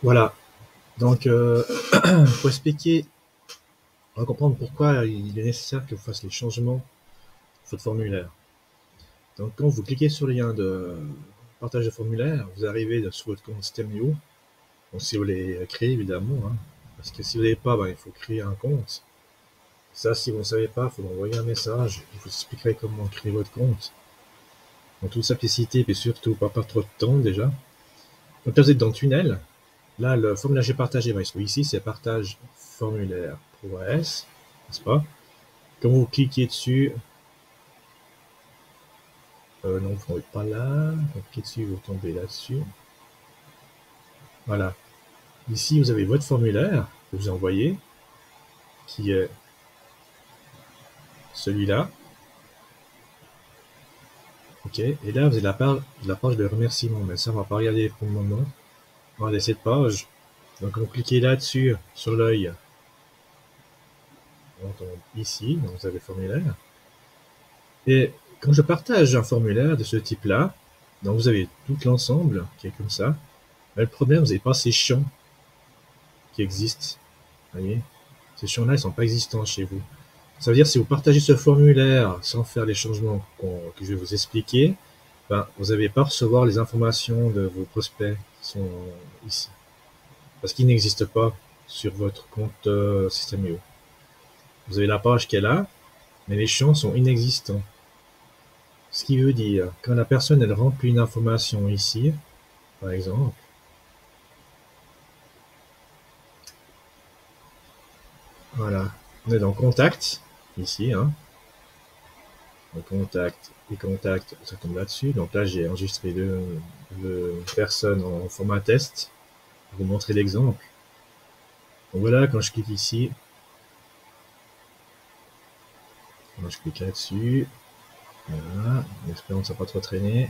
Voilà. Donc, pour expliquer, on va comprendre pourquoi il est nécessaire que vous fassiez les changements de votre formulaire. Donc, quand vous cliquez sur le lien de partage de formulaire, vous arrivez sur votre compte System.io. Donc, si vous voulez créer, évidemment, hein, parce que si vous n'avez pas, il faut créer un compte. Ça, si vous ne savez pas, il faut envoyer un message. Je vous expliquerai comment créer votre compte. En toute simplicité, et surtout pas trop de temps déjà. Donc là, vous êtes dans le tunnel. Là, le formulaire j'ai partagé va se trouver ici, c'est partage formulaire ProAS, n'est-ce pas? Quand vous cliquez dessus, non, vous ne tombez pas là. Quand vous cliquez dessus, vous tombez là-dessus. Voilà. Ici, vous avez votre formulaire que vous envoyez, qui est celui-là. OK. Et là, vous avez la page de remerciement, mais ça, on ne va pas regarder pour le moment. On va regarder cette page. Donc, quand vous cliquez là-dessus, sur l'œil, on tombe ici, donc vous avez le formulaire. Et quand je partage un formulaire de ce type-là, donc vous avez tout l'ensemble qui est comme ça. Mais le problème, vous n'avez pas ces champs qui existent. Vous voyez, ces champs-là, ils ne sont pas existants chez vous. Ça veut dire que si vous partagez ce formulaire sans faire les changements que je vais vous expliquer, vous n'allez pas recevoir les informations de vos prospects qui sont ici. Parce qu'ils n'existent pas sur votre compte System.io. Vous avez la page qui est là, mais les champs sont inexistants. Ce qui veut dire, quand la personne elle remplit une information ici, par exemple, voilà, on est dans contact, ici, hein, donc contact et contact, ça tombe là-dessus. Donc là, j'ai enregistré deux personnes en format test pour vous montrer l'exemple. Donc voilà, quand je clique ici, quand je clique là-dessus, voilà, j'espère que ça n'a pas trop traîné.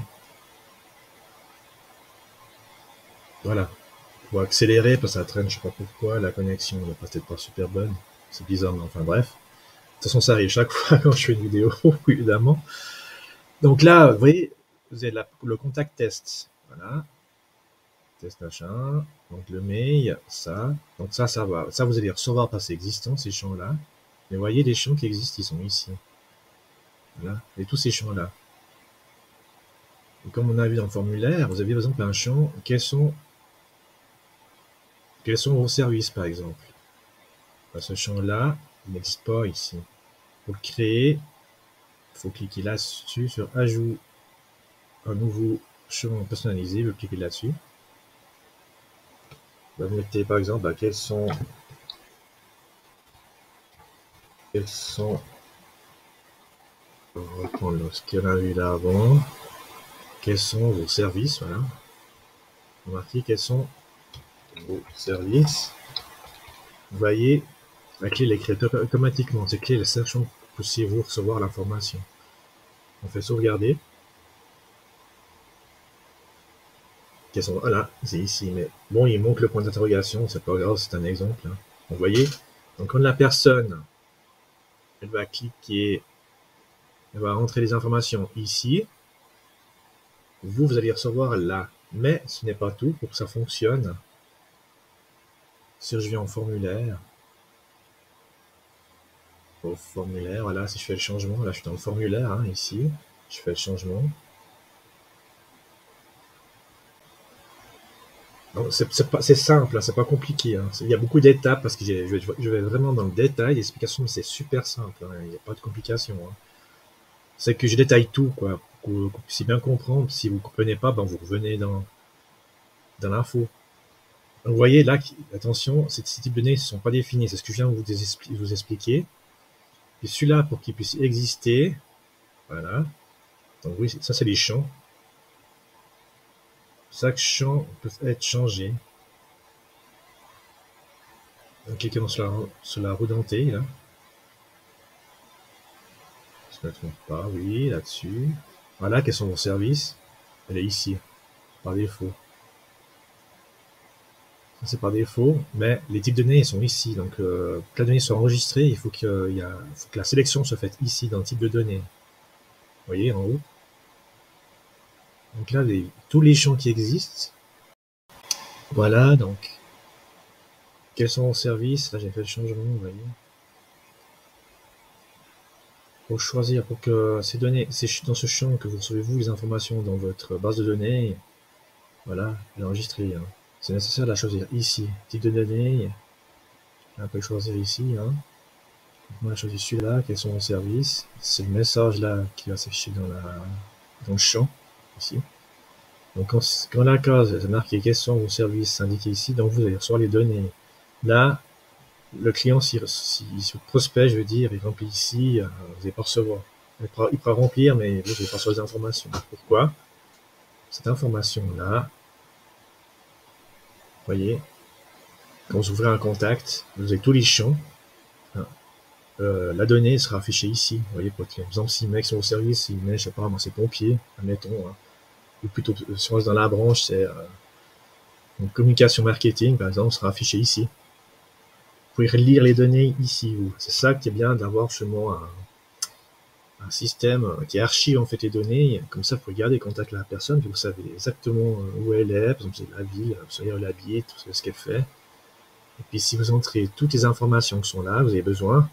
Voilà, pour accélérer, parce que ça traîne, je ne sais pas pourquoi, la connexion n'est peut-être pas super bonne, c'est bizarre, mais enfin bref. De toute façon, ça arrive chaque fois quand je fais une vidéo, évidemment. Donc là, vous voyez, vous avez le contact test. Voilà. Test machin. Donc le mail, ça. Donc ça va. Ça, vous allez recevoir par ces existants, ces champs-là. Mais vous voyez, les champs qui existent, ils sont ici. Voilà. Et tous ces champs-là. Et comme on a vu dans le formulaire, vous avez par exemple un champ, quels sont vos services, par exemple. Ce champ-là, il n'existe pas ici. Pour le créer, il faut cliquer là-dessus sur Ajout un nouveau champ personnalisé. Vous cliquez là-dessus. Vous mettez par exemple quels sont on va reprendre ce qu'on a vu là avant. Quels sont vos services, voilà. Remarquez quels sont vos services. Vous voyez, la clé est créée automatiquement. Cette clé, sachant que vous puissiez vous recevoir l'information. On fait sauvegarder. Quels sont, voilà, c'est ici, mais bon, il manque le point d'interrogation, c'est pas grave, c'est un exemple. Hein. Vous voyez, donc quand la personne, elle va cliquer, elle va rentrer les informations ici, vous allez recevoir là. Mais ce n'est pas tout. Pour que ça fonctionne, si je viens en formulaire, au formulaire, voilà, si je fais le changement, là je suis dans le formulaire, hein, ici, je fais le changement. C'est simple, hein, c'est pas compliqué. Hein. Il y a beaucoup d'étapes parce que je vais vraiment dans le détail. L'explication, mais c'est super simple. Hein, il n'y a pas de complication. Hein. C'est que je détaille tout, quoi, pour que vous puissiez bien comprendre. Si vous ne comprenez pas, vous revenez dans l'info. Vous voyez là, attention, ces types de données ne sont pas définis. C'est ce que je viens de vous expliquer. Et celui-là, pour qu'il puisse exister, voilà. Donc oui, ça c'est les champs. Chaque champ peut être changé. Donc cliquons sur la roue dentée, là. Je ne me trompe pas, oui, là-dessus. Voilà, quels sont vos services? Elle est ici, par défaut. Ça c'est par défaut, mais les types de données sont ici. Donc, que la donnée soit enregistrée, il faut que la sélection soit faite ici, dans le type de données. Vous voyez, en haut. Donc là, tous les champs qui existent. Voilà, donc quels sont vos services? Là, j'ai fait le changement, vous voyez. Pour choisir, pour que ces données, c'est dans ce champ que vous recevez vous les informations dans votre base de données. Voilà, j'ai enregistré. Hein. C'est nécessaire de la choisir ici. Type de données, on peut le choisir ici. Hein. On a choisi celui-là, quels sont vos services. C'est le message là qui va s'afficher dans le champ, ici. Donc quand la case est marquée quels sont vos services indiqués ici, donc vous allez recevoir les données. Là, le client, si prospect, je veux dire, il remplit ici, vous n'allez pas recevoir. Il pourra remplir, mais vous n'allez pas recevoir les informations. Pourquoi? Cette information-là, vous voyez, quand vous ouvrez un contact, vous avez tous les champs. Hein, la donnée sera affichée ici. Vous voyez, par exemple, si le mec sur vos services, il met, je sais pas, moi, c'est pompier, admettons, hein, ou plutôt, si on reste dans la branche, c'est une communication marketing, par exemple, sera affiché ici. Vous pouvez lire les données ici, vous. C'est ça qui est bien d'avoir justement un système qui archive en fait les données. Comme ça, vous pouvez garder contact avec la personne, puis vous savez exactement où elle est, par exemple, la ville, vous savez où elle habite, tout ce qu'elle fait. Et puis, si vous entrez toutes les informations qui sont là, vous avez besoin,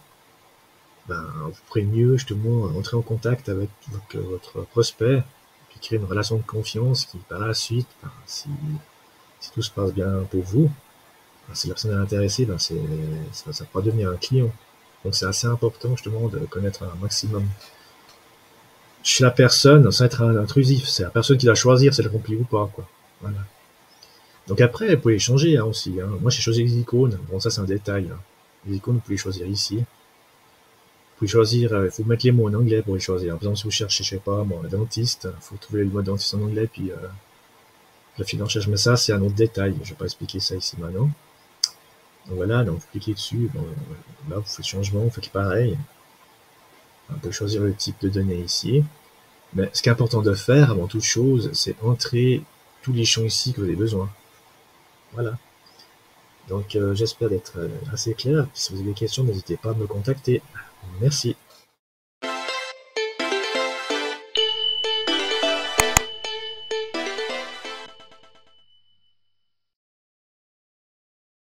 ben, vous pourrez mieux justement entrer en contact avec votre prospect, puis créer une relation de confiance qui, par la suite, ben, si tout se passe bien pour vous, ben, si la personne est intéressée, ben, ça pourra devenir un client. Donc c'est assez important justement de connaître un maximum chez la personne sans être intrusif. C'est la personne qui doit choisir si elle remplit ou pas, quoi. Voilà. Donc après, vous pouvez les changer hein, aussi. Hein. Moi, j'ai choisi les icônes. Bon, ça, c'est un détail. Hein. Les icônes, vous pouvez les choisir ici. Vous pouvez choisir, il faut mettre les mots en anglais pour les choisir. Par exemple, si vous cherchez, je sais pas, moi, dentiste, il faut trouver le mot dentiste en anglais, puis la file en recherche. Mais ça, c'est un autre détail. Je vais pas expliquer ça ici maintenant. Donc voilà, donc vous cliquez dessus. Bon, là, vous faites le changement, vous faites pareil. On peut choisir le type de données ici. Mais ce qui est important de faire, avant toute chose, c'est entrer tous les champs ici que vous avez besoin. Voilà. Donc j'espère d'être assez clair. Si vous avez des questions, n'hésitez pas à me contacter. Merci.